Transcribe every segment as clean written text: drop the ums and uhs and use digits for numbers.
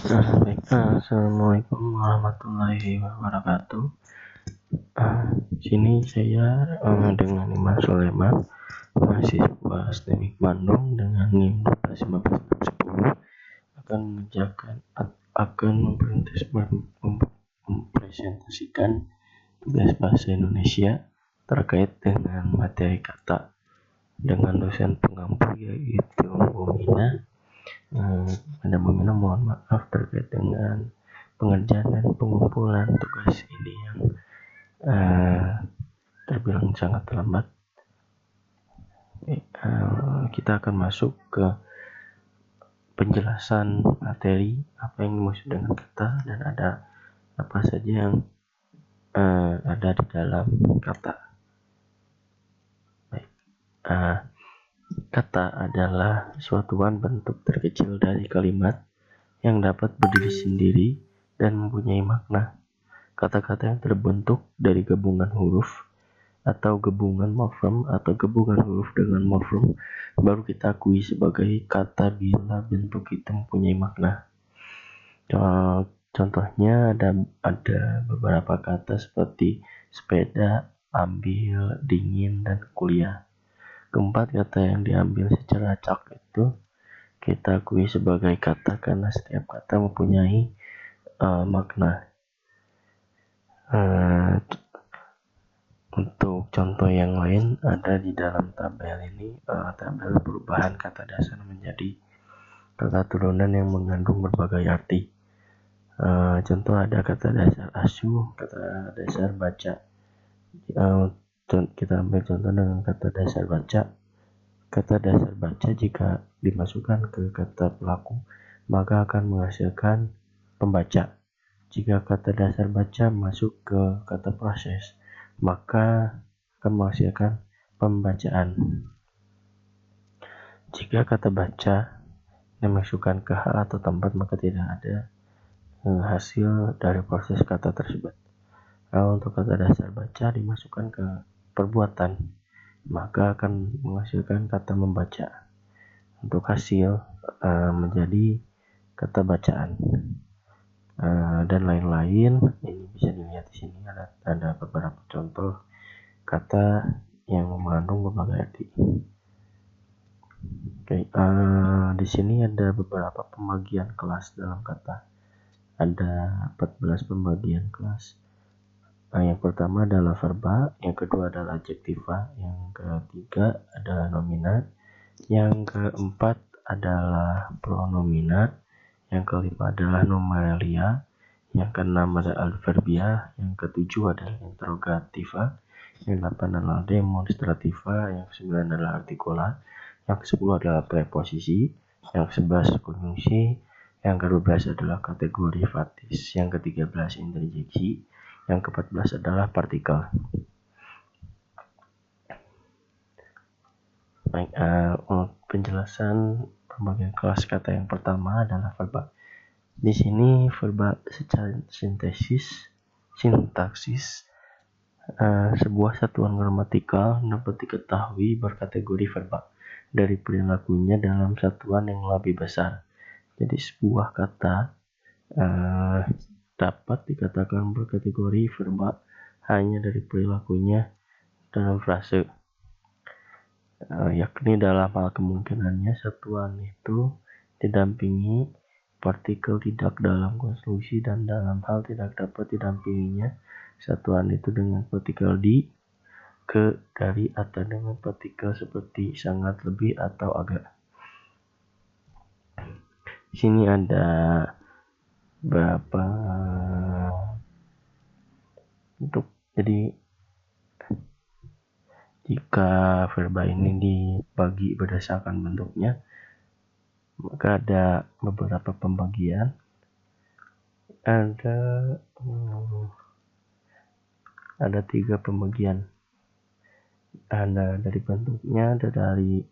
Assalamualaikum warahmatullahi wabarakatuh. Sini saya dengan Iman Sulaiman, mahasiswa STEMIK Bandung dengan NIM 121510 akan mempresentasikan tugas bahasa Indonesia terkait dengan materi kata dengan dosen pengampu yaitu Bumina. Pada Bumina mohon maaf terkait dengan pengerjaan dan pengumpulan tugas ini yang terbilang sangat lambat. Kita akan masuk ke penjelasan materi apa yang dimaksud dengan kata dan ada apa saja yang ada di dalam kata. Kata adalah suatuan bentuk terkecil dari kalimat yang dapat berdiri sendiri dan mempunyai makna. Kata-kata yang terbentuk dari gabungan huruf atau gabungan morfem atau gabungan huruf dengan morfem baru kita akui sebagai kata bila bentuk itu mempunyai makna. Contohnya ada beberapa kata seperti sepeda, ambil, dingin, dan kuliah. Keempat kata yang diambil secara acak itu kita akui sebagai kata karena setiap kata mempunyai makna. Untuk contoh yang lain ada di dalam tabel ini, tabel perubahan kata dasar menjadi kata turunan yang mengandung berbagai arti. Contoh ada kata dasar asuh, kata dasar baca. Kita ambil contoh dengan kata dasar baca. Kata dasar baca jika dimasukkan ke kata pelaku maka akan menghasilkan pembaca. Jika kata dasar baca masuk ke kata proses maka akan menghasilkan pembacaan. Jika kata baca dimasukkan ke hal atau tempat maka tidak ada hasil dari proses kata tersebut. Kalau untuk kata dasar baca dimasukkan ke perbuatan maka akan menghasilkan kata membaca. Untuk hasil menjadi kata bacaan dan lain-lain. Ini bisa dilihat di sini ada beberapa contoh kata yang mengandung berbagai arti. Di sini ada beberapa pembagian kelas dalam kata. Ada 14 pembagian kelas. Yang pertama adalah verba, yang kedua adalah adjektiva, yang ketiga adalah nominat, yang keempat adalah pronomina, yang kelima adalah nominalia, yang keenam adalah adverbia, yang ketujuh adalah interrogativa, yang delapan adalah demonstrativa, yang kesembilan adalah artikulat, yang ke-10 adalah preposisi, yang ke-11 konjungsi, yang ke-12 adalah kategori fatis, yang ke-13 interjeksi, yang ke-14 adalah partikel. Baik, penjelasan pembagian kelas kata yang pertama adalah verba. Di sini verba secara sintaksis sebuah satuan gramatikal dapat diketahui berkategori verba dari perilakunya dalam satuan yang lebih besar. Jadi sebuah kata dapat dikatakan berkategori verba hanya dari perilakunya dalam frase, yakni dalam hal kemungkinannya satuan itu didampingi partikel tidak dalam konstruksi dan dalam hal tidak dapat didampinginya satuan itu dengan partikel di, ke, dari, atau dengan partikel seperti sangat, lebih, atau agak. Di sini ada beberapa bentuk. Jadi jika verba ini dibagi berdasarkan bentuknya maka ada beberapa pembagian. Ada 3 pembagian. Ada dari bentuknya, ada dari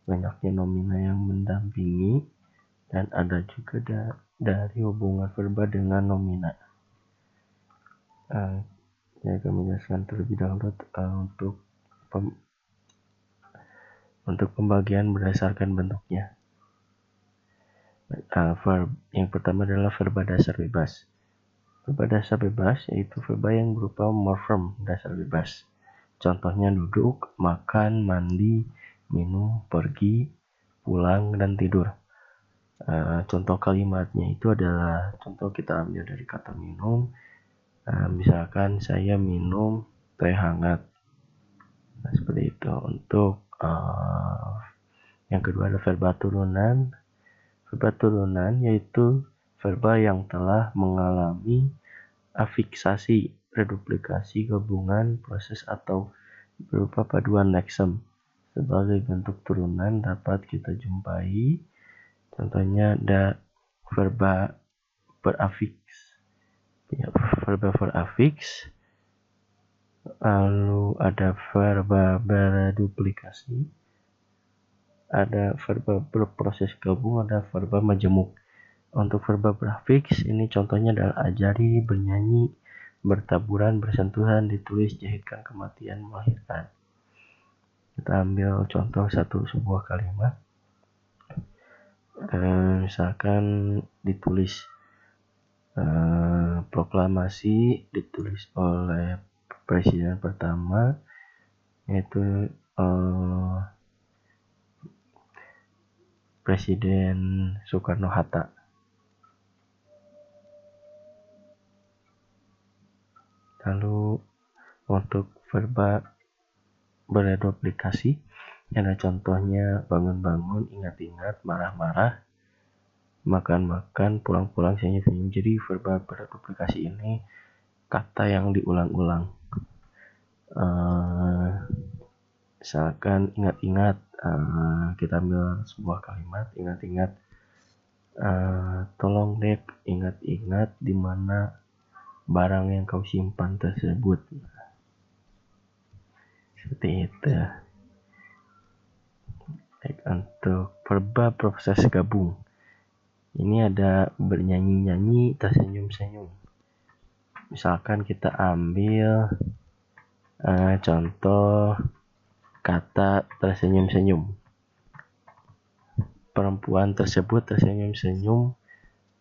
banyaknya nomina yang mendampingi, dan ada juga dari hubungan verba dengan nomina. Saya akan menjelaskan terlebih dahulu untuk pembagian berdasarkan bentuknya. Yang pertama adalah verba dasar bebas. Verba dasar bebas yaitu verba yang berupa morfem dasar bebas. Contohnya duduk, makan, mandi, minum, pergi, pulang, dan tidur. Contoh kalimatnya itu adalah, contoh kita ambil dari kata minum. Misalkan saya minum teh hangat. Nah, seperti itu. Untuk yang kedua adalah verba turunan. Verba turunan yaitu verba yang telah mengalami afiksasi, reduplikasi, gabungan, proses, atau berupa paduan leksem. Sebagai bentuk turunan dapat kita jumpai. Contohnya ada verba berafiks. Ya, verba berafiks. Lalu ada verba berduplikasi. Ada verba berproses gabung, ada verba majemuk. Untuk verba berafiks ini contohnya adalah ajari, bernyanyi, bertaburan, bersentuhan, ditulis, jahitkan, kematian, melahirkan. Kita ambil contoh sebuah kalimat. Misalkan ditulis proklamasi ditulis oleh presiden pertama, yaitu Presiden Soekarno-Hatta. Lalu untuk verba berduplikasi ada contohnya bangun-bangun, ingat-ingat, marah-marah, makan-makan, pulang-pulang, senyum-senyum. Jadi verba berduplikasi ini kata yang diulang-ulang. Misalkan ingat-ingat, kita ambil sebuah kalimat, ingat-ingat, tolong dek, ingat-ingat di mana barang yang kau simpan tersebut. Seperti itu. Baik, untuk verba proses gabung ini ada bernyanyi-nyanyi, tersenyum-senyum. Misalkan kita ambil contoh kata tersenyum-senyum. Perempuan tersebut tersenyum-senyum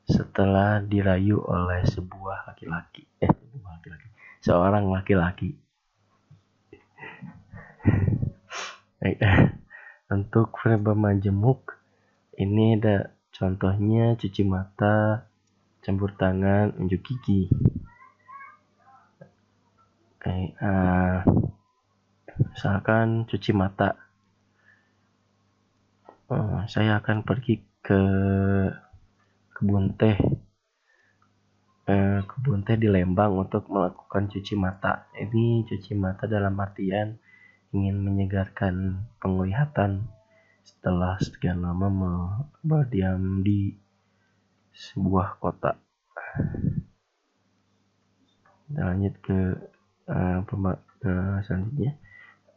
setelah dirayu oleh seorang laki-laki. Untuk verba majemuk ini ada contohnya cuci mata, campur tangan, unjuk gigi. Misalkan cuci mata. Saya akan pergi ke kebun teh di Lembang untuk melakukan cuci mata. Ini cuci mata dalam artian ingin menyegarkan penglihatan setelah sekian lama berdiam di sebuah kota. Kita lanjut ke selanjutnya,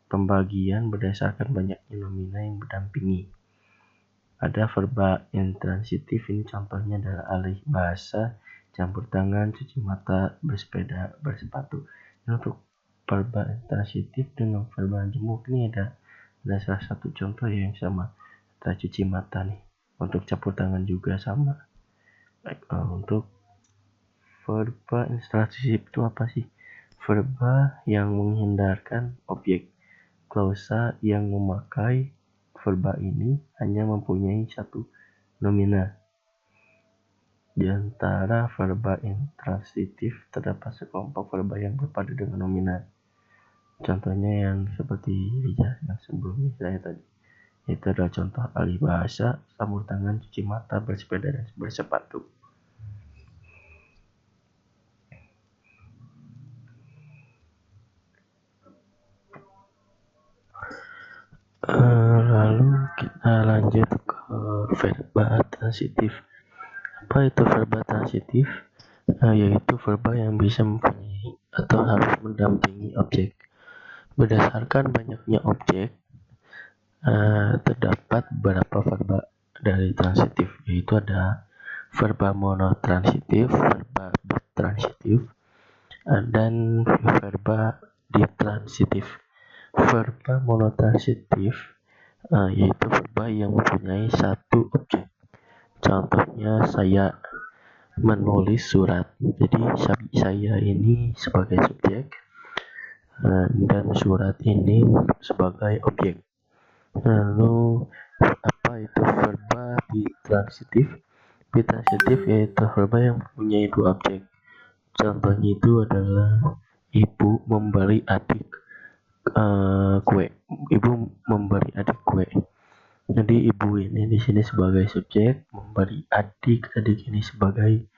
pembagian berdasarkan banyaknya nomina yang mendampingi. Ada verba intransitif, ini contohnya adalah alih bahasa, campur tangan, cuci mata, bersepeda, bersepatu. Ini untuk verba intransitif dengan verba majemuk ini ada salah satu contoh yang sama. Kita cuci mata nih. Untuk campur tangan juga sama. Baik, untuk verba intransitif itu apa sih? Verba yang menghindarkan objek. Klausa yang memakai verba ini hanya mempunyai satu nomina. Di antara verba intransitif terdapat sekelompok verba yang berpadu dengan nomina. Contohnya yang seperti dijelaskan sebelumnya saya tadi. Itu adalah contoh alih bahasa, campur tangan, cuci mata, bersepeda, dan bersepatu. Lalu kita lanjut ke verba transitif. Apa itu verba transitif? Yaitu verba yang bisa mempunyai atau harus mendampingi objek. Berdasarkan banyaknya objek, terdapat beberapa verba dari transitif, yaitu ada verba monotransitif, verba bitransitif, dan verba ditransitif. Verba monotransitif yaitu verba yang mempunyai satu objek. Contohnya saya menulis surat. Jadi saya ini sebagai subjek dan surat ini sebagai objek. Lalu apa itu verba bitransitif? Bitransitif yaitu verba yang mempunyai dua objek. Contohnya itu adalah ibu memberi adik kue. Ibu memberi adik kue. Jadi ibu ini di sini sebagai subjek, memberi adik ini sebagai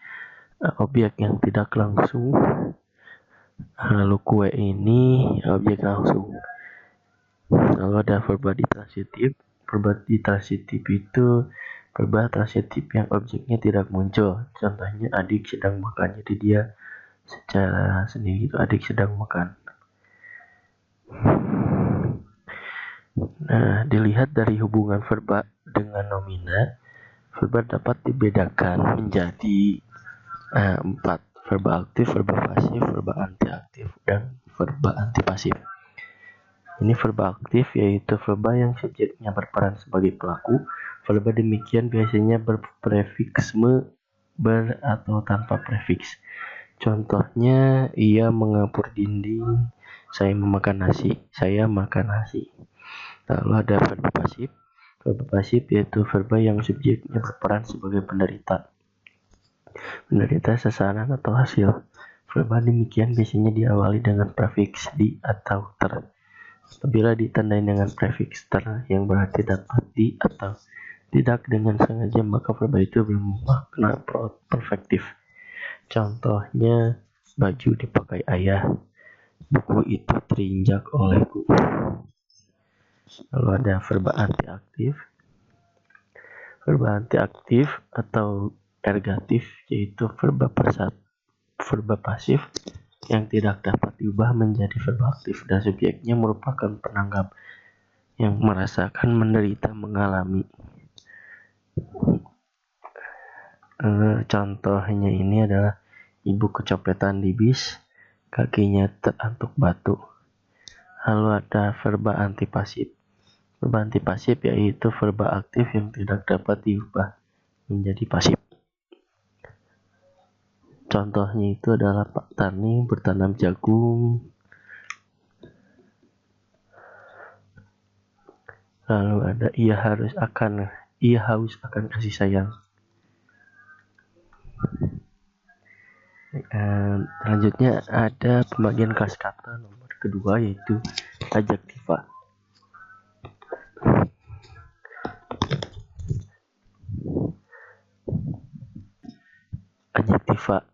objek yang tidak langsung. Lalu kue ini objek langsung. Lalu ada verba ditransitif. Verba ditransitif itu verba transitif yang objeknya tidak muncul. Contohnya adik sedang makan, jadi dia secara sendiri itu adik sedang makan. Nah, dilihat dari hubungan verba dengan nomina, verba dapat dibedakan menjadi 4. Verba aktif, verba pasif, verba anti-aktif, dan verba anti-pasif. Ini verba aktif yaitu verba yang subjeknya berperan sebagai pelaku. Verba demikian biasanya berprefiks ber atau tanpa prefiks. Contohnya, ia mengapur dinding, saya memakan nasi, saya makan nasi. Lalu ada verba pasif. Verba pasif yaitu verba yang subjeknya berperan sebagai penderita. Penderita sasaran atau hasil. Verba demikian biasanya diawali dengan prefiks di atau ter. Apabila ditandai dengan prefiks ter yang berarti dapat di atau tidak dengan sengaja, maka verba itu bermakna perfektif. Contohnya, baju dipakai ayah, buku itu terinjak olehku. Lalu ada verba anti-aktif. Verba anti-aktif atau ergatif yaitu verba pasif yang tidak dapat diubah menjadi verba aktif dan subjeknya merupakan penanggap yang merasakan, menderita, mengalami. Contohnya ini adalah ibu kecopetan di bis, kakinya terantuk batu. Lalu ada verba antipasif. Verba antipasif yaitu verba aktif yang tidak dapat diubah menjadi pasif. Contohnya itu adalah Pak Tani bertanam jagung. Lalu ada ia haus akan kasih sayang. Selanjutnya ada pembagian kelas kata nomor kedua yaitu adjektiva.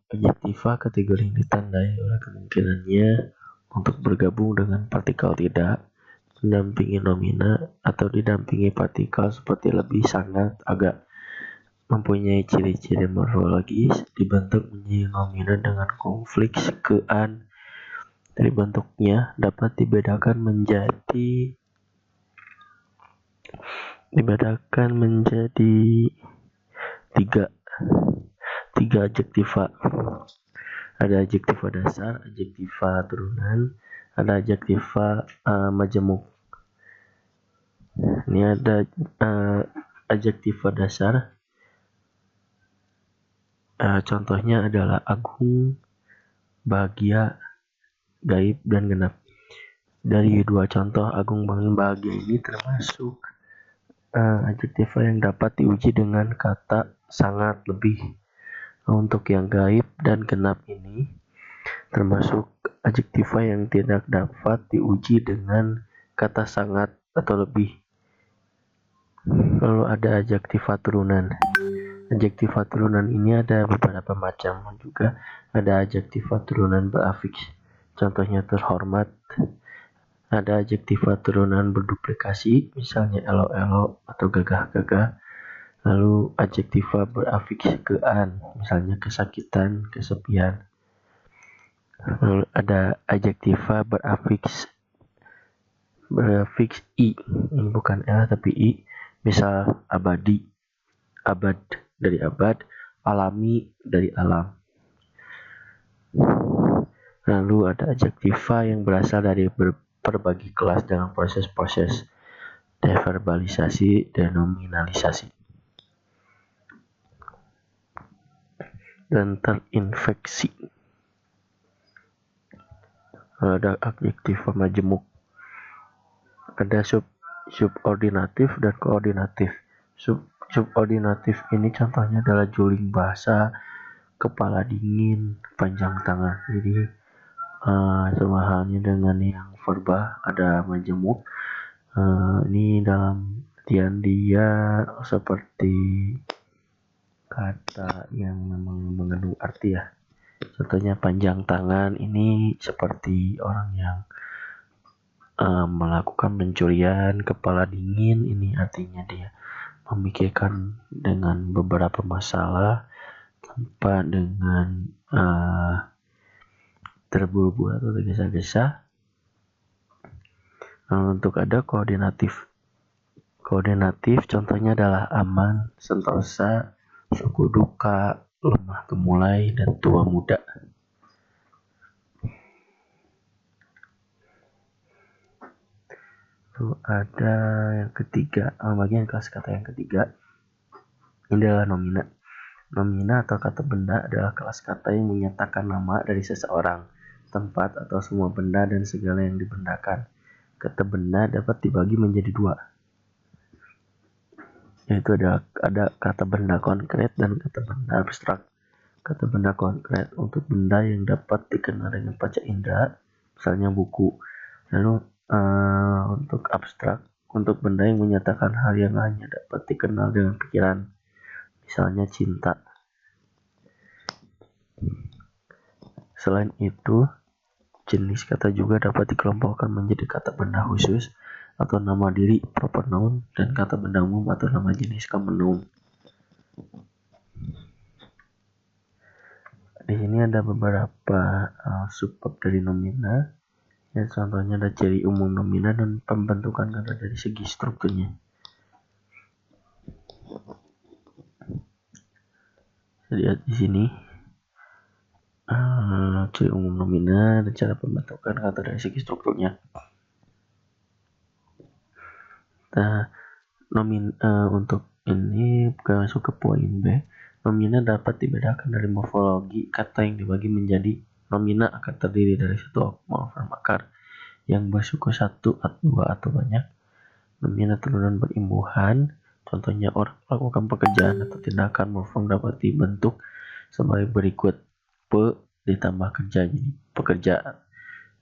Adjektiva kategori yang ditandai oleh kemungkinannya untuk bergabung dengan partikel tidak, mendampingi nomina, atau didampingi partikel seperti lebih, sangat, agak, mempunyai ciri-ciri morfologis, dibentuk menjadi nomina dengan konfliks ke-an. Dari bentuknya dapat dibedakan menjadi tiga adjektiva. Ada adjektiva dasar, adjektiva turunan, ada adjektiva majemuk. Ini ada adjektiva dasar. Contohnya adalah agung, bahagia, gaib, dan genap. Dari dua contoh agung dan bahagia ini termasuk adjektiva yang dapat diuji dengan kata sangat, lebih. Untuk yang gaib dan genap ini termasuk adjektiva yang tidak dapat diuji dengan kata sangat atau lebih. Lalu ada adjektiva turunan. Adjektiva turunan ini ada beberapa macam juga. Ada adjektiva turunan berafiks, contohnya terhormat. Ada adjektiva turunan berduplikasi, misalnya elo-elo atau gagah-gagah. Lalu adjektiva berafiks ke-an, misalnya kesakitan, kesepian. Lalu ada adjektiva berafiks i, ini bukan l tapi i, misal abadi, abad dari abad, alami dari alam. Lalu ada adjektiva yang berasal dari berbagai kelas dalam proses-proses deverbalisasi, denominalisasi. dan terinfeksi. Ada adjektif majemuk. Ada subordinatif dan koordinatif. Subordinatif ini contohnya adalah juling bahasa, kepala dingin, panjang tangan. Jadi sama halnya dengan yang verba, ada majemuk. Ini dalam artian dia seperti kata yang memang mengandung arti ya. Contohnya panjang tangan ini seperti orang yang melakukan pencurian. Kepala dingin ini artinya dia memikirkan dengan beberapa masalah tanpa dengan terburu-buru atau tergesa-gesa. Untuk ada koordinatif contohnya adalah aman, sentosa, suku duka, lemah gemulai, dan tua muda. Lalu ada yang ketiga, bagian kelas kata yang ketiga, ini adalah nomina. Nomina atau kata benda adalah kelas kata yang menyatakan nama dari seseorang, tempat, atau semua benda dan segala yang dibendakan. Kata benda dapat dibagi menjadi dua, yaitu ada kata benda konkret dan kata benda abstrak. Kata benda konkret untuk benda yang dapat dikenal dengan panca indera, misalnya buku. Lalu untuk abstrak, untuk benda yang menyatakan hal yang hanya dapat dikenal dengan pikiran, misalnya cinta. Selain itu, jenis kata juga dapat dikelompokkan menjadi kata benda khusus atau nama diri proper noun dan kata benda umum atau nama jenis common noun. Di sini ada beberapa subbab dari nomina. Ya, contohnya ada ciri umum nomina dan pembentukan kata dari segi strukturnya. Lihat di sini ciri umum nomina dan cara pembentukan kata dari segi strukturnya. Nah, untuk ini masuk ke poin B. Nomina dapat dibedakan dari morfologi. Kata yang dibagi menjadi nomina akan terdiri dari satu morfem akar yang bersuku satu, dua, atau banyak. Nomina turunan berimbuhan. Contohnya orang melakukan pekerjaan atau tindakan. Morfem dapat dibentuk sebagai berikut: pe ditambah kerja jadi pekerjaan.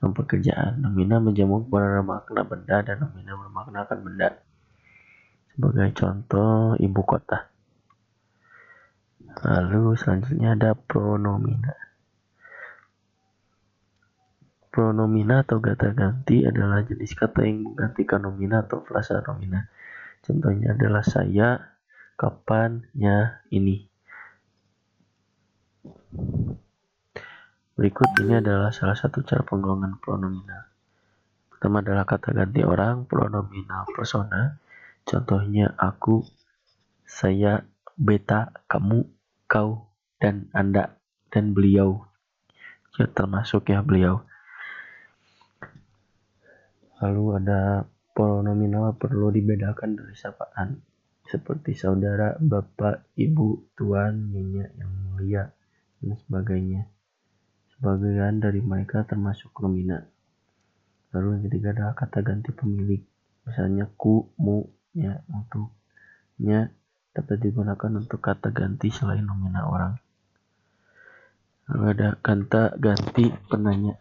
Pekerjaan. Nomina menjamuk bermakna benda dan nomina bermaknakan benda. Sebagai contoh, ibu kota. Lalu selanjutnya ada pronomina. Pronomina atau kata ganti adalah jenis kata yang menggantikan nomina atau frasa nomina. Contohnya adalah saya, kapan, nya, ini. Berikut ini adalah salah satu cara penggolongan pronomina. Pertama adalah kata ganti orang, pronominal persona. Contohnya aku, saya, beta, kamu, kau, dan anda, dan beliau. Ya, termasuk ya beliau. Lalu ada pronominal perlu dibedakan dari sapaan, seperti saudara, bapak, ibu, tuan, nyonya yang mulia, dan sebagainya. Sebagian dari mereka termasuk nomina. Lalu yang ketiga adalah kata ganti pemilik. Misalnya ku, mu, nya, untuk, nya dapat digunakan untuk kata ganti selain nomina orang. Lalu ada kata ganti penanya.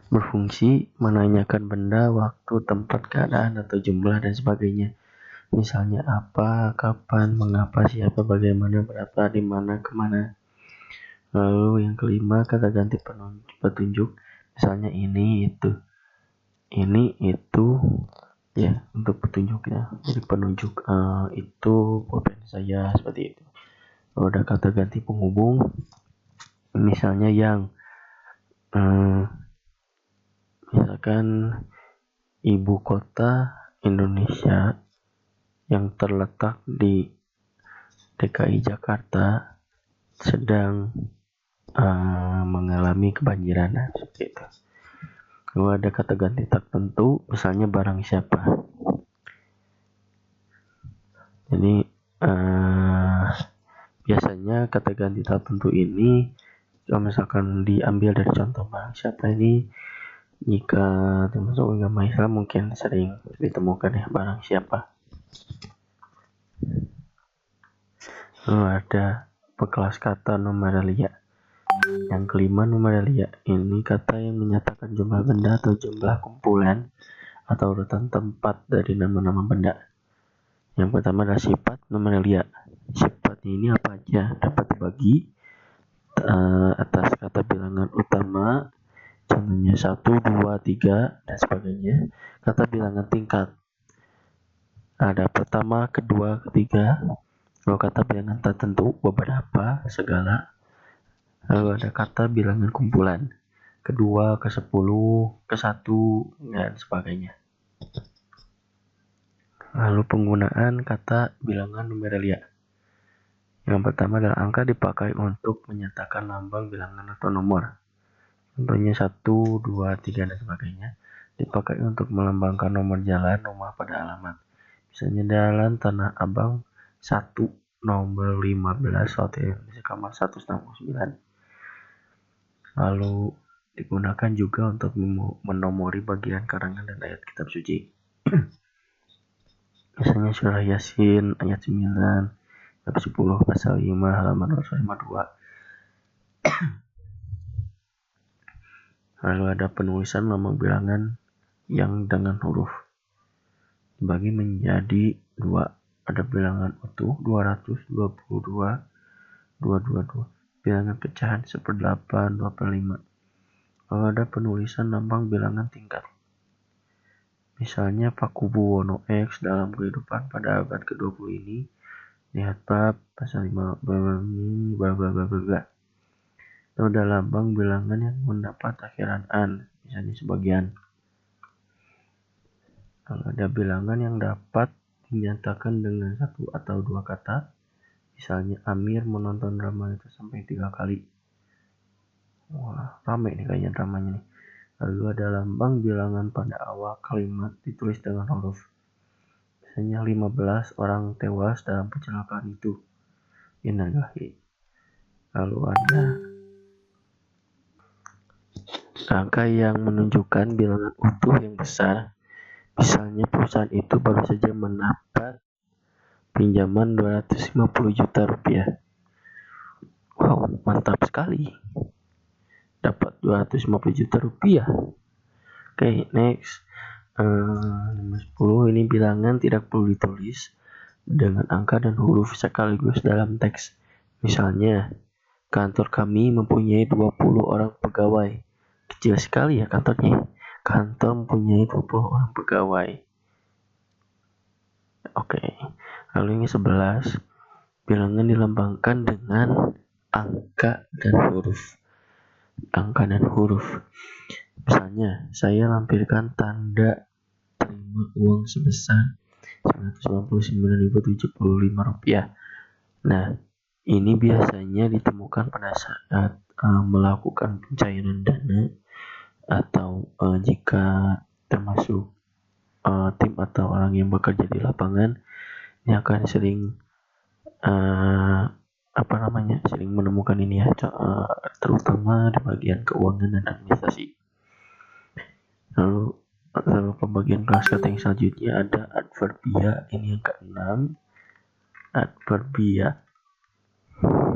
Berfungsi menanyakan benda, waktu, tempat, keadaan, atau jumlah, dan sebagainya. Misalnya apa, kapan, mengapa, siapa, bagaimana, berapa, di mana, kemana. Lalu yang kelima kata ganti petunjuk. Misalnya ini, itu. Ini, itu, ya, untuk petunjuknya. Jadi penunjuk itu pulpen saya, seperti itu. Lalu ada kata ganti penghubung. Misalnya yang misalkan ibu kota Indonesia yang terletak di DKI Jakarta sedang mengalami kebanjiran, seperti itu. Lalu ada kata ganti tertentu, misalnya barang siapa. Jadi Misalnya kata ganti tertentu ini, kalau misalkan diambil dari contoh barang siapa ini, jika termasuk agama Islam mungkin sering ditemukan ya barang siapa. Lalu ada kelas kata numeralia. Yang kelima, numeralia ini kata yang menyatakan jumlah benda atau jumlah kumpulan atau urutan tempat dari nama-nama benda. Yang pertama adalah sifat numeralia. Sifat ini apa aja? Dapat dibagi atas kata bilangan utama, contohnya 1, 2, 3, dan sebagainya. Kata bilangan tingkat. Ada pertama, kedua, ketiga. Lalu kata bilangan tertentu, beberapa, segala. Lalu ada kata bilangan kumpulan. Kedua, ke-10, ke-1, dan sebagainya. Lalu penggunaan kata bilangan numeralia. Yang pertama adalah angka dipakai untuk menyatakan lambang bilangan atau nomor. Contohnya 1, 2, 3, dan sebagainya. Dipakai untuk melambangkan nomor jalan, rumah pada alamat. Misalnya jalan Tanah Abang 1, nomor 15, Hotel Indonesia kamar 169. Lalu digunakan juga untuk menomori bagian karangan dan ayat kitab suci. Misalnya surah Yasin ayat 9, bab 10, pasal 5, halaman 252. Lalu ada penulisan lambang bilangan yang dengan huruf. Dibagi menjadi 2. Ada bilangan utuh 222, 222. Bilangan pecahan 1/8, 2/5. Lalu ada penulisan lambang bilangan tingkat. Misalnya Pakubuwono X dalam kehidupan pada abad ke-20 ini. Lihat bab pasal 5 bla bla bla bla. Lalu ada lambang bilangan yang mendapat akhiran an, misalnya sebagian. Lalu ada bilangan yang dapat dinyatakan dengan 1 atau 2 kata. Misalnya Amir menonton drama itu sampai 3 kali. Wah, rame nih kayaknya dramanya nih. Lalu ada lambang bilangan pada awal kalimat ditulis dengan huruf. Misalnya 15 orang tewas dalam kecelakaan itu. Innalillahi. Lalu ada angka yang menunjukkan bilangan utuh yang besar. Misalnya perusahaan itu baru saja mendapat pinjaman 250 juta rupiah. Wow, mantap sekali. Dapat 250 juta rupiah. Oke, next. Nomor 10, ini bilangan tidak perlu ditulis dengan angka dan huruf sekaligus dalam teks. Misalnya, kantor kami mempunyai 20 orang pegawai. Kecil sekali ya kantornya. Kantor mempunyai 20 orang pegawai. Oke. Lalu ini 11. Bilangan dilambangkan dengan angka dan huruf. Angka dan huruf. Misalnya, saya lampirkan tanda terima uang sebesar Rp999.075. Nah, ini biasanya ditemukan pada saat melakukan pencairan dana atau jika termasuk tim atau orang yang bekerja di lapangan, ini akan sering sering menemukan ini ya, terutama di bagian keuangan dan administrasi. Lalu pembagian kelas kata yang selanjutnya ada adverbia, ini yang ke-6.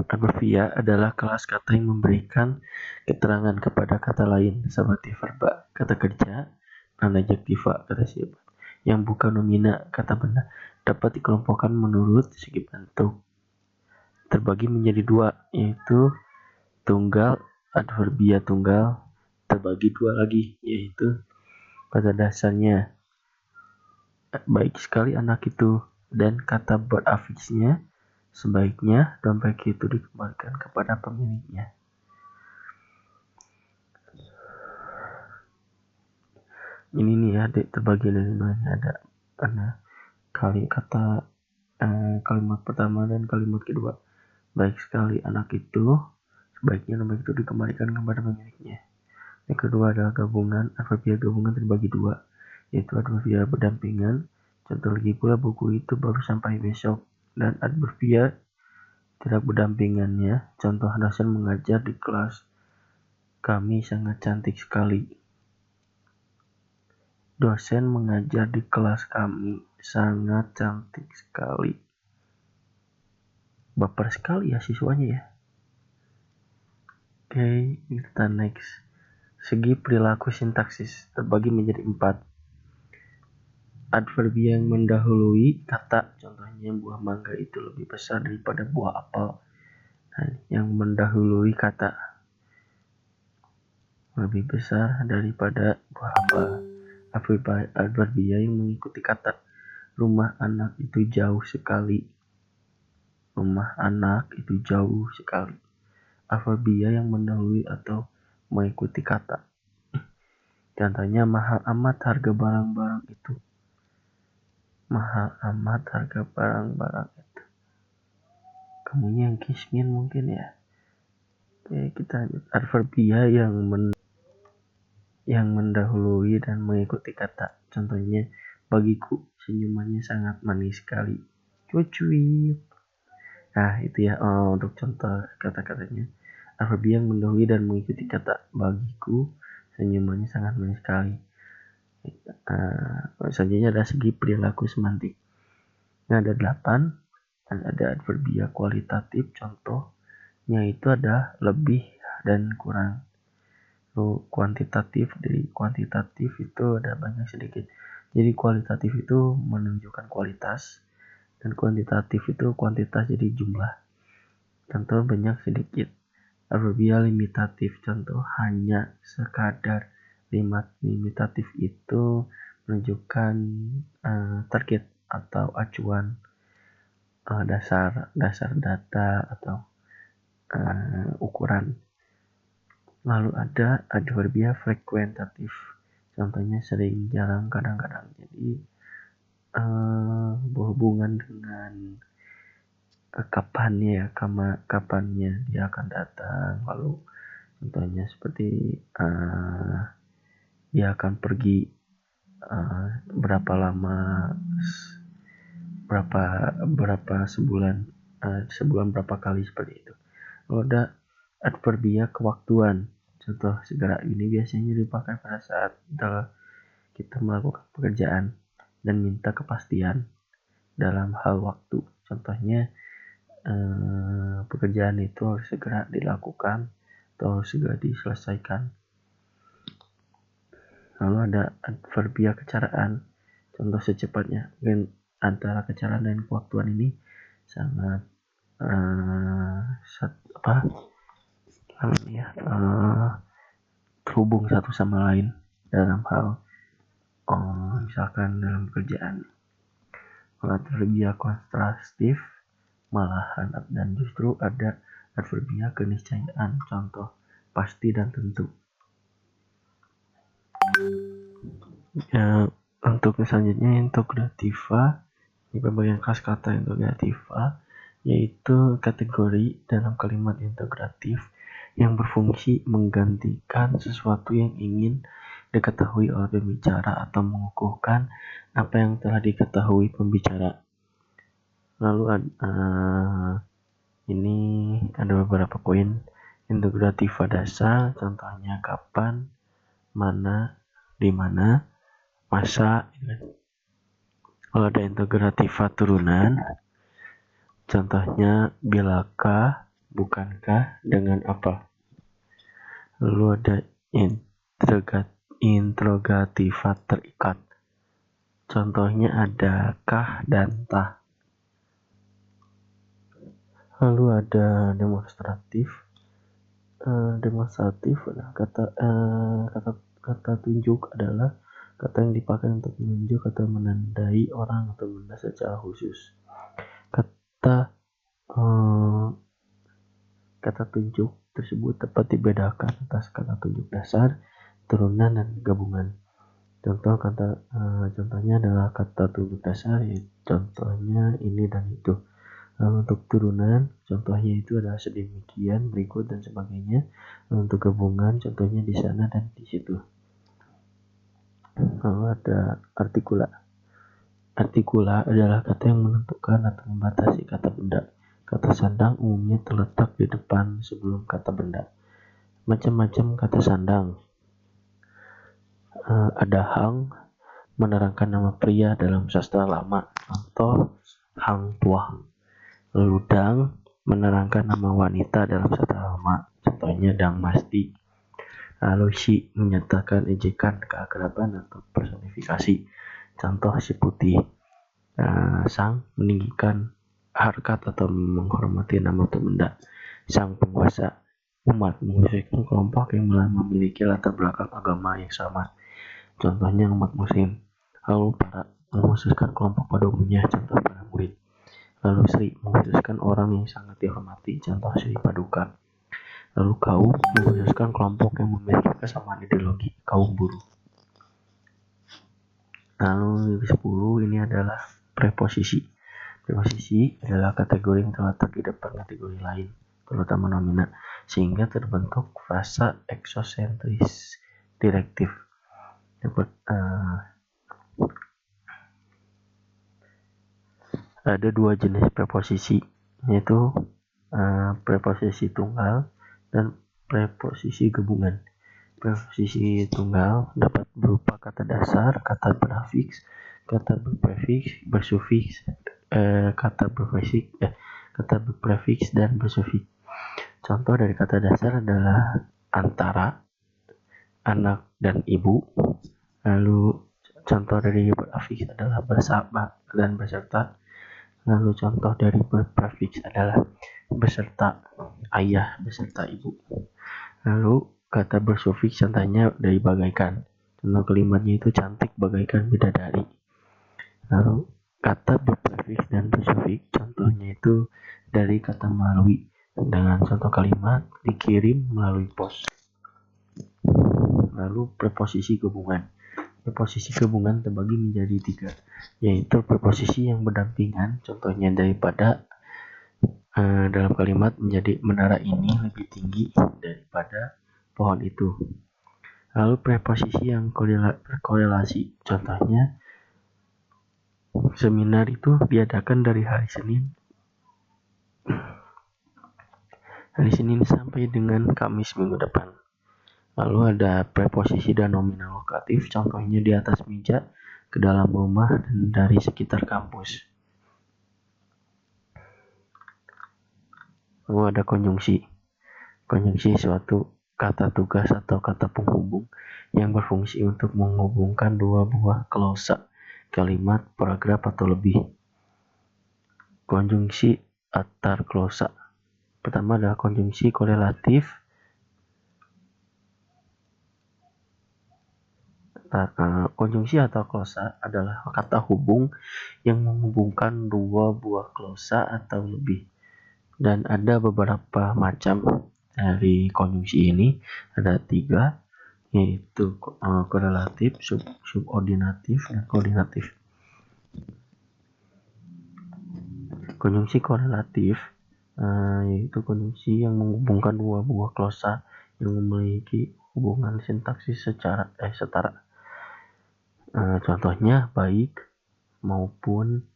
Adverbia adalah kelas kata yang memberikan keterangan kepada kata lain seperti verba, kata kerja, dan adjektiva, kata sifat, yang bukan nomina, kata benda. Dapat dikelompokkan menurut segi bentuk. Terbagi menjadi 2, yaitu tunggal, adverbia tunggal, terbagi 2 lagi, yaitu pada dasarnya baik sekali anak itu, dan kata berafiksnya sebaiknya dompet itu dikembalikan kepada pemiliknya. Ini nih ya, terbagi dari 2, ada kalimat pertama dan kalimat kedua. Baik sekali anak itu, sebaiknya dompet itu dikembalikan kepada pemiliknya. Yang kedua adalah gabungan. Adverbia gabungan terbagi 2, yaitu adverbia berdampingan. Contoh lagi pula buku itu baru sampai besok. Dan adverbia tidak berdampingannya. Contoh, dosen mengajar di kelas kami sangat cantik sekali. Dosen mengajar di kelas kami sangat cantik sekali. Baper sekali ya siswanya ya. Oke, kita next. Segi perilaku sintaksis terbagi menjadi 4. Adverbi yang mendahului kata, contohnya buah mangga itu lebih besar daripada buah apel. Nah, yang mendahului kata lebih besar daripada buah apel. Adverbi yang mengikuti kata, rumah anak itu jauh sekali. Rumah anak itu jauh sekali. Adverbi yang mendahului atau mengikuti kata, contohnya mahal amat harga barang-barang itu. Mahal amat harga barang-barang itu. Kamunya yang kismin mungkin ya. Oke, kita lanjut. Adverbia yang mendahului dan mengikuti kata. Contohnya, bagiku senyumannya sangat manis sekali. Cuy. Nah, itu ya untuk contoh kata-katanya. Adverbia yang mendahului dan mengikuti kata. Bagiku senyumannya sangat manis sekali. Selanjutnya ada segi perilaku semantik. Nah, ada 8. Dan ada adverbia kualitatif. Contohnya itu ada lebih dan kurang. Kuantitatif, dari kuantitatif itu ada banyak sedikit. Jadi kualitatif itu menunjukkan kualitas, dan kuantitatif itu kuantitas, jadi jumlah. Contoh banyak sedikit. Adverbia limitatif, contoh hanya, sekadar. Limitatif itu menunjukkan target atau acuan, dasar data atau ukuran. Lalu ada adverbia frekuentatif, contohnya sering, jarang, kadang-kadang. Jadi berhubungan dengan kapannya dia akan datang. Lalu contohnya seperti dia akan pergi berapa lama, berapa sebulan berapa kali, seperti itu. Lalu ada adverbia kewaktuan, contoh segera ini biasanya dipakai pada saat kita melakukan pekerjaan dan minta kepastian dalam hal waktu. Contohnya pekerjaan itu harus segera dilakukan atau harus segera diselesaikan. Lalu ada adverbia kecaraan, contoh secepatnya. Mungkin antara kecaraan dan kewaktuan ini sangat terhubung satu sama lain dalam hal misalkan dalam pekerjaan. Adverbia kontrastif, malahan, dan justru ada adverbia keniscayaan, contoh pasti dan tentu. Ya, untuk selanjutnya integrativa, di pembagian khas kata integrativa, yaitu kategori dalam kalimat integratif yang berfungsi menggantikan sesuatu yang ingin diketahui oleh pembicara atau mengukuhkan apa yang telah diketahui pembicara. Lalu ini ada beberapa poin integrativa dasar, contohnya kapan, mana, di mana, masa. Kalau ada integrativa turunan, contohnya bilakah, bukankah, dengan apa. Lalu ada interrogativa terikat, contohnya ada kah dan tah. Lalu ada demonstratif adalah kata tunjuk adalah kata yang dipakai untuk menunjuk atau menandai orang atau benda secara khusus. Kata tunjuk tersebut dapat dibedakan atas kata tunjuk dasar, turunan, dan gabungan. Contohnya adalah kata tunjuk dasar, contohnya ini dan itu. Lalu untuk turunan, contohnya itu adalah sedemikian, berikut, dan sebagainya. Lalu untuk gabungan, contohnya di sana dan di situ. Lalu ada artikula. Artikula adalah kata yang menentukan atau membatasi kata benda. Kata sandang umumnya terletak di depan sebelum kata benda. Macam-macam kata sandang. Ada hang, menerangkan nama pria dalam sastra lama, contoh hang tuah. Lalu dang, menerangkan nama wanita dalam sastra lama, contohnya dang masti. Lalu si, menyatakan ejekan, keakraban atau personifikasi, contoh si putih. Sang, meninggikan harkat atau menghormati nama atau benda. Sang penguasa, umat, mengkhususkan kelompok yang memiliki latar belakang agama yang sama, contohnya umat muslim. Lalu para, mengkhususkan kelompok pada umumnya, contoh para murid. Lalu Sri, mengkhususkan orang yang sangat dihormati, contoh Sri Paduka. Lalu kaum, mengkhususkan kelompok yang memiliki kesamaan ideologi, kaum buruh. Lalu 10 ini adalah preposisi. Preposisi adalah kategori yang terletak di depan kategori lain, terutama nomina, sehingga terbentuk frasa eksosentris direktif. Ada dua jenis preposisi, yaitu preposisi tunggal dan preposisi gabungan. Preposisi tunggal dapat berupa kata dasar, kata prefiks, kata berprefiks, bersufiks, kata berprefiks dan bersufiks. Contoh dari kata dasar adalah antara, anak dan ibu. Lalu contoh dari berafiks adalah bersama dan beserta. Lalu contoh dari berprefiks adalah beserta ayah, beserta ibu. Lalu kata bersufiks contohnya dari bagaikan. Contoh kalimatnya itu cantik bagaikan bidadari. Lalu kata berprefiks dan bersufiks contohnya itu dari kata melalui, dengan contoh kalimat dikirim melalui pos. Lalu preposisi gabungan. Preposisi gabungan terbagi menjadi 3, yaitu preposisi yang berdampingan, contohnya daripada dalam kalimat menjadi menara ini lebih tinggi daripada pohon itu. Lalu preposisi yang berkorelasi, contohnya seminar itu diadakan dari hari Senin sampai dengan Kamis minggu depan. Lalu ada preposisi dan nominal lokatif, contohnya di atas meja, ke dalam rumah, dan dari sekitar kampus. Lalu ada konjungsi. Konjungsi suatu kata tugas atau kata penghubung yang berfungsi untuk menghubungkan dua buah klausa, kalimat, paragraf atau lebih. Konjungsi antar klausa. Pertama adalah konjungsi korelatif. Konjungsi atau klausa adalah kata hubung yang menghubungkan dua buah klausa atau lebih. Dan ada beberapa macam dari konjungsi ini, ada 3, yaitu korelatif, subordinatif, dan koordinatif. Konjungsi korelatif yaitu konjungsi yang menghubungkan dua buah klausa yang memiliki hubungan sintaksis setara. Contohnya baik, maupun,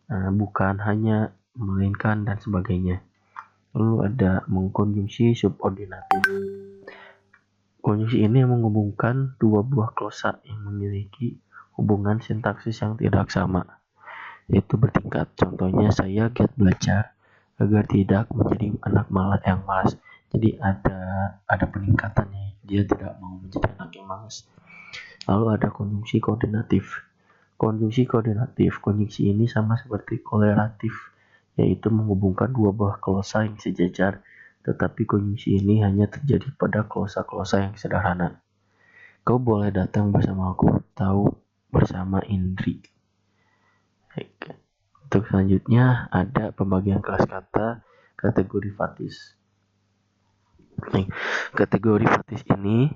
bukan, hanya, melainkan, dan sebagainya. Lalu ada mengkonjungsi subordinatif. Konjungsi ini menghubungkan dua buah klausa yang memiliki hubungan sintaksis yang tidak sama, yaitu bertingkat. Contohnya saya giat belajar agar tidak menjadi anak yang malas. Jadi ada peningkatannya, dia tidak mau menjadi anak yang malas. Lalu ada konjungsi koordinatif. Konjungsi koordinatif, konjungsi ini sama seperti korelatif, yaitu menghubungkan dua buah klausa yang sejajar, tetapi konjungsi ini hanya terjadi pada klausa-klausa yang sederhana. Kau boleh datang bersama aku, tahu bersama Indri. Untuk selanjutnya ada pembagian kelas kata kategori fatis. Kategori fatis ini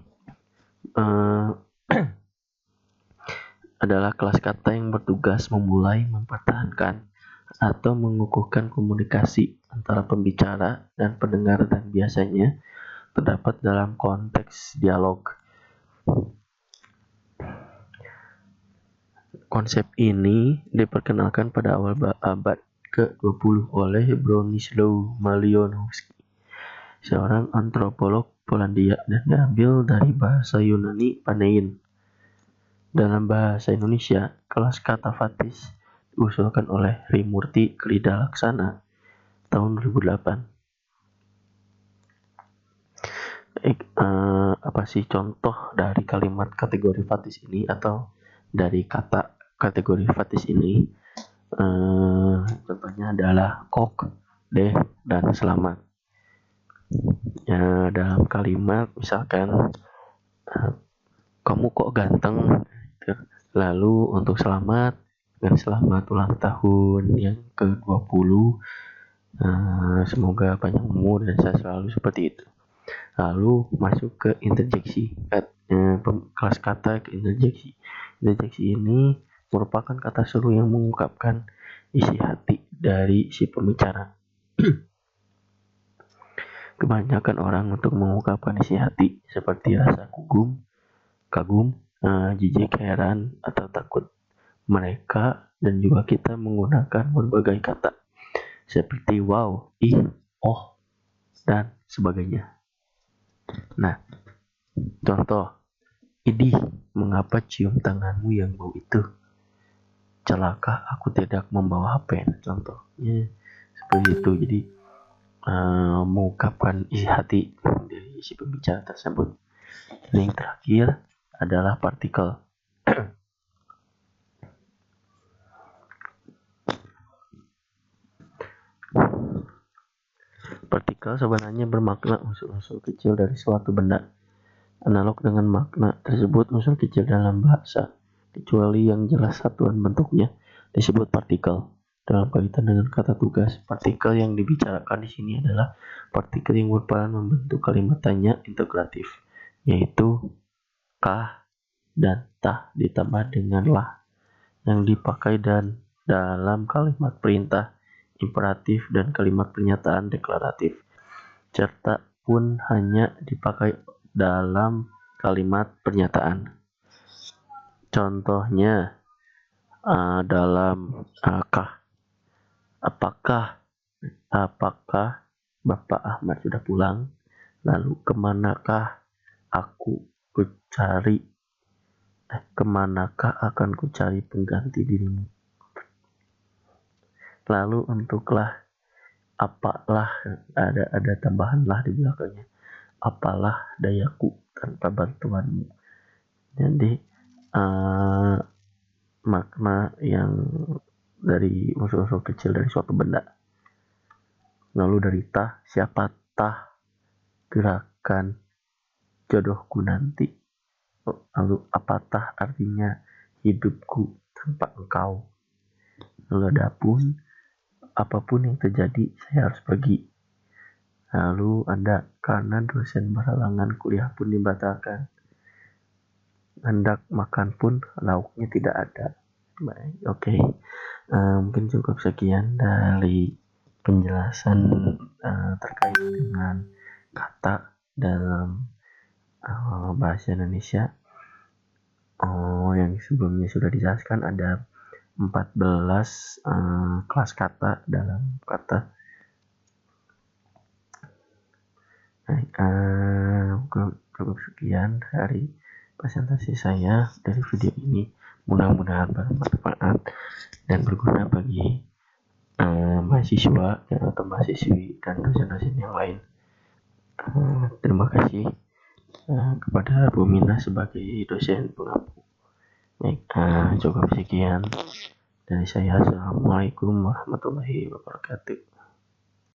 adalah kelas kata yang bertugas memulai, mempertahankan, atau mengukuhkan komunikasi antara pembicara dan pendengar, dan biasanya terdapat dalam konteks dialog. Konsep ini diperkenalkan pada awal abad ke-20 oleh Bronisław Malinowski, seorang antropolog Polandia, dan diambil dari bahasa Yunani Panein. Dalam bahasa Indonesia, kelas kata fatis diusulkan oleh Rimurti Kelida Laksana tahun 2008. Apa sih contoh dari kalimat kategori fatis ini atau dari kata kategori fatis ini? Contohnya adalah kok, deh, dan selamat. Ya, dalam kalimat misalkan kamu kok ganteng, lalu untuk selamat dan selamat ulang tahun yang ke-20, semoga panjang umur dan sehat selalu, seperti itu. Lalu masuk ke interjeksi, kelas kata ke interjeksi. Interjeksi ini merupakan kata seru yang mengungkapkan isi hati dari si pembicara. Kebanyakan orang untuk mengungkapkan isi hati seperti rasa kagum, jijik, heran, atau takut. Mereka dan juga kita menggunakan berbagai kata seperti wow, ih, oh, dan sebagainya. Nah, contoh, idih, mengapa cium tanganmu yang bau itu? Celaka, aku tidak membawa HP. Contohnya seperti itu. Jadi mengungkapkan isi hati dari si pembicara tersebut. Yang terakhir adalah partikel. Partikel sebenarnya bermakna unsur-unsur kecil dari suatu benda. Analog dengan makna tersebut, unsur kecil dalam bahasa, kecuali yang jelas satuan bentuknya, disebut partikel. Dalam kaitan dengan kata tugas, partikel yang dibicarakan di sini adalah partikel yang berperan membentuk kalimat tanya integratif, yaitu kah dan tah ditambah dengan lah, yang dipakai dan dalam kalimat perintah, imperatif, dan kalimat pernyataan deklaratif. Serta pun hanya dipakai dalam kalimat pernyataan. Contohnya dalam kah, apakah Bapak Ahmad sudah pulang? Lalu kemanakah akan kucari pengganti dirimu? Lalu untuk lah, apalah, ada tambahan lah di belakangnya. Apalah dayaku tanpa bantuanmu. Jadi makna yang dari unsur-unsur kecil dari suatu benda. Lalu dari tah, siapa tah, gerakan jodohku nanti. Lalu apatah, artinya hidupku tanpa engkau. Lalu ada pun, apapun yang terjadi saya harus pergi. Lalu ada karena dosen berhalangan kuliah pun dibatalkan. Hendak makan pun lauknya tidak ada. Baik, oke. Mungkin cukup sekian dari penjelasan terkait dengan kata dalam bahasa Indonesia. Yang sebelumnya sudah dijelaskan ada 14 kelas kata dalam kata. Cukup sekian dari presentasi saya dari video ini. Mudah-mudahan bermanfaat dan berguna bagi mahasiswa atau mahasiswi dan dosen-dosen yang lain. Terima kasih kepada Bu Mina sebagai dosen pengampu. Baik, cukup sekian dari saya. Assalamualaikum warahmatullahi wabarakatuh.